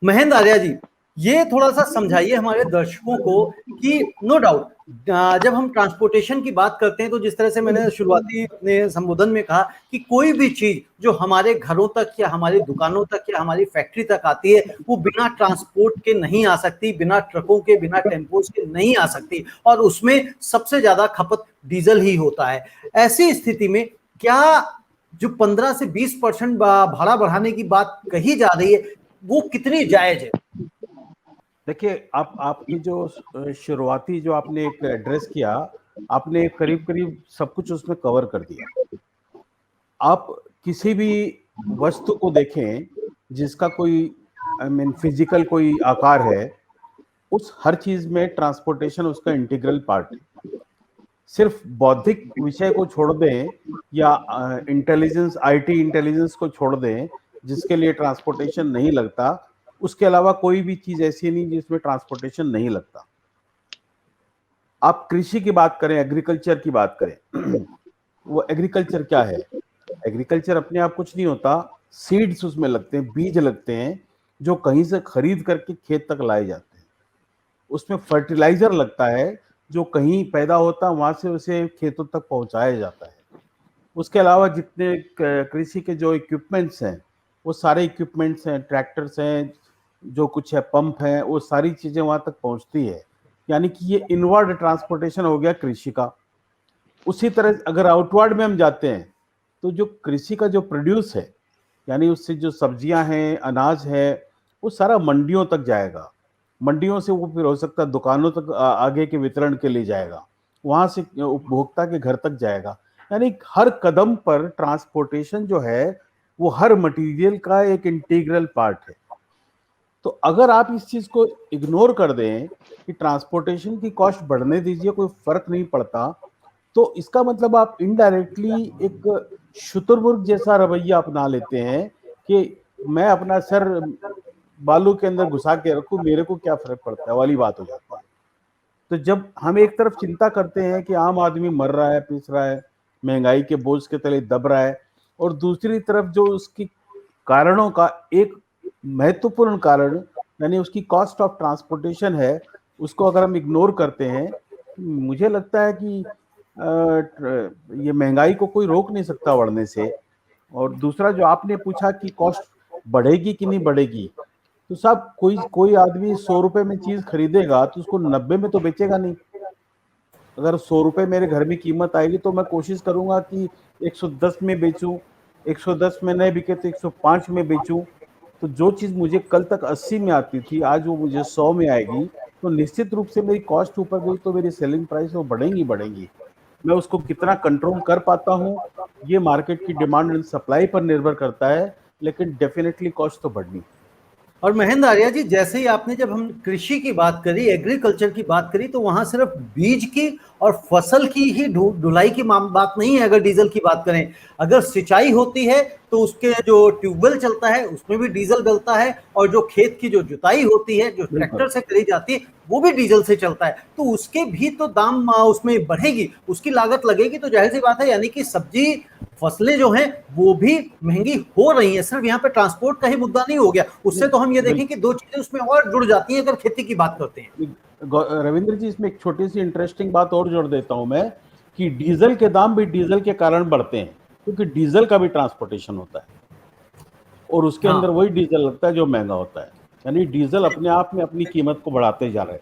महेंद्र आर्या जी, ये थोड़ा सा समझाइए हमारे दर्शकों को कि नो डाउट जब हम ट्रांसपोर्टेशन की बात करते हैं तो जिस तरह से मैंने शुरुआती में संबोधन में कहा कि कोई भी चीज जो हमारे घरों तक या हमारी दुकानों तक या हमारी फैक्ट्री तक आती है वो बिना ट्रांसपोर्ट के नहीं आ सकती, बिना ट्रकों के, बिना टेम्पोज के नहीं आ सकती, और उसमें सबसे ज्यादा खपत डीजल ही होता है। ऐसी स्थिति में क्या जो 15 से 20% भाड़ा बढ़ाने की बात कही जा रही है वो कितनी जायज है? देखिए, आपकी जो शुरुआती जो आपने एक एड्रेस किया, आपने करीब करीब सब कुछ उसमें कवर कर दिया। आप किसी भी वस्तु को देखें जिसका कोई फिजिकल कोई आकार है, उस हर चीज में ट्रांसपोर्टेशन उसका इंटीग्रल पार्ट है। सिर्फ बौद्धिक विषय को छोड़ दें या इंटेलिजेंस, आईटी इंटेलिजेंस को छोड़ दें जिसके लिए ट्रांसपोर्टेशन नहीं लगता, उसके अलावा कोई भी चीज ऐसी नहीं जिसमें ट्रांसपोर्टेशन नहीं लगता। आप कृषि की बात करें, एग्रीकल्चर की बात करें, वो एग्रीकल्चर क्या है? एग्रीकल्चर अपने आप कुछ नहीं होता, सीड्स उसमें लगते हैं, बीज लगते हैं जो कहीं से खरीद करके खेत तक लाए जाते हैं। उसमें फर्टिलाइजर लगता है जो कहीं पैदा होता है वहां से उसे खेतों तक पहुंचाया जाता है। उसके अलावा जितने कृषि के जो इक्विपमेंट्स हैं वो सारे इक्विपमेंट्स हैं, ट्रैक्टर्स हैं, जो कुछ है, पंप है, वो सारी चीजें वहां तक पहुंचती है। यानी कि ये इनवर्ड ट्रांसपोर्टेशन हो गया कृषि का। उसी तरह अगर आउटवर्ड में हम जाते हैं तो जो कृषि का जो प्रोड्यूस है, यानी उससे जो सब्जियां हैं, अनाज है, वो सारा मंडियों तक जाएगा। मंडियों से वो फिर हो सकता है दुकानों तक आगे के वितरण के लिए जाएगा, वहां से उपभोक्ता के घर तक जाएगा। यानी हर कदम पर ट्रांसपोर्टेशन जो है वो हर मटेरियल का एक इंटीग्रल पार्ट है। तो अगर आप इस चीज को इग्नोर कर दें कि ट्रांसपोर्टेशन की कॉस्ट बढ़ने दीजिए, कोई फर्क नहीं पड़ता, तो इसका मतलब आप इनडायरेक्टली एक शुतुरमुर्ग जैसा रवैया अपना लेते हैं कि मैं अपना सर बालू के अंदर घुसा के रखूं, मेरे को क्या फर्क पड़ता है वाली बात हो जाती है। तो जब हम एक तरफ चिंता करते हैं कि आम आदमी मर रहा है, पिस रहा है, महंगाई के बोझ के तले दब रहा है, और दूसरी तरफ जो उसकी कारणों का एक महत्वपूर्ण कारण यानी उसकी कॉस्ट ऑफ ट्रांसपोर्टेशन है, उसको अगर हम इग्नोर करते हैं, मुझे लगता है कि ये महंगाई को कोई रोक नहीं सकता बढ़ने से। और दूसरा जो आपने पूछा कि कॉस्ट बढ़ेगी कि नहीं बढ़ेगी, तो साहब कोई आदमी 100 रुपए में चीज खरीदेगा तो उसको 90 में तो बेचेगा नहीं। अगर 100 रुपए मेरे घर में कीमत आएगी तो मैं कोशिश करूंगा कि 110 में बेचूं, 110 में नहीं बिके तो 105 में बेचूं। तो जो चीज मुझे कल तक 80 में आती थी, आज वो मुझे 100 में आएगी, तो निश्चित रूप से मेरी कॉस्ट ऊपर गई तो मेरी सेलिंग प्राइस वो बढ़ेंगी। मैं उसको कितना कंट्रोल कर पाता हूँ, ये मार्केट की डिमांड एंड सप्लाई पर निर्भर करता है, लेकिन डेफिनेटली कॉस्ट तो बढ़नी। और महेंद्र आर्या जी, जैसे ही आपने जब हम कृषि की बात करी, एग्रीकल्चर की बात करी, तो वहां सिर्फ बीज की और फसल की ही ढुलाई की बात नहीं है। अगर डीजल की बात करें, अगर सिंचाई होती है तो उसके जो ट्यूबवेल चलता है उसमें भी डीजल डलता है, और जो खेत की जो जुताई होती है जो ट्रैक्टर से करी जाती है वो भी डीजल से चलता है, तो उसके भी तो दाम उसमें बढ़ेगी, उसकी लागत लगेगी। तो जाहिर सी बात है, यानी कि सब्जी फसलें जो हैं वो भी महंगी हो रही हैं। सिर्फ यहाँ पे ट्रांसपोर्ट का ही मुद्दा नहीं हो गया, उससे तो हम ये देखें कि दो चीजें उसमें और जुड़ जाती हैं अगर खेती की बात करते हैं। रविंद्र जी, इसमें एक छोटी सी इंटरेस्टिंग बात और जोड़ देता हूं मैं, कि डीजल के दाम भी डीजल के कारण बढ़ते हैं, क्योंकि डीजल का भी ट्रांसपोर्टेशन होता है और उसके अंदर वही डीजल लगता है जो महंगा होता है। यानी डीजल अपने आप में अपनी कीमत को बढ़ाते जा रहे हैं।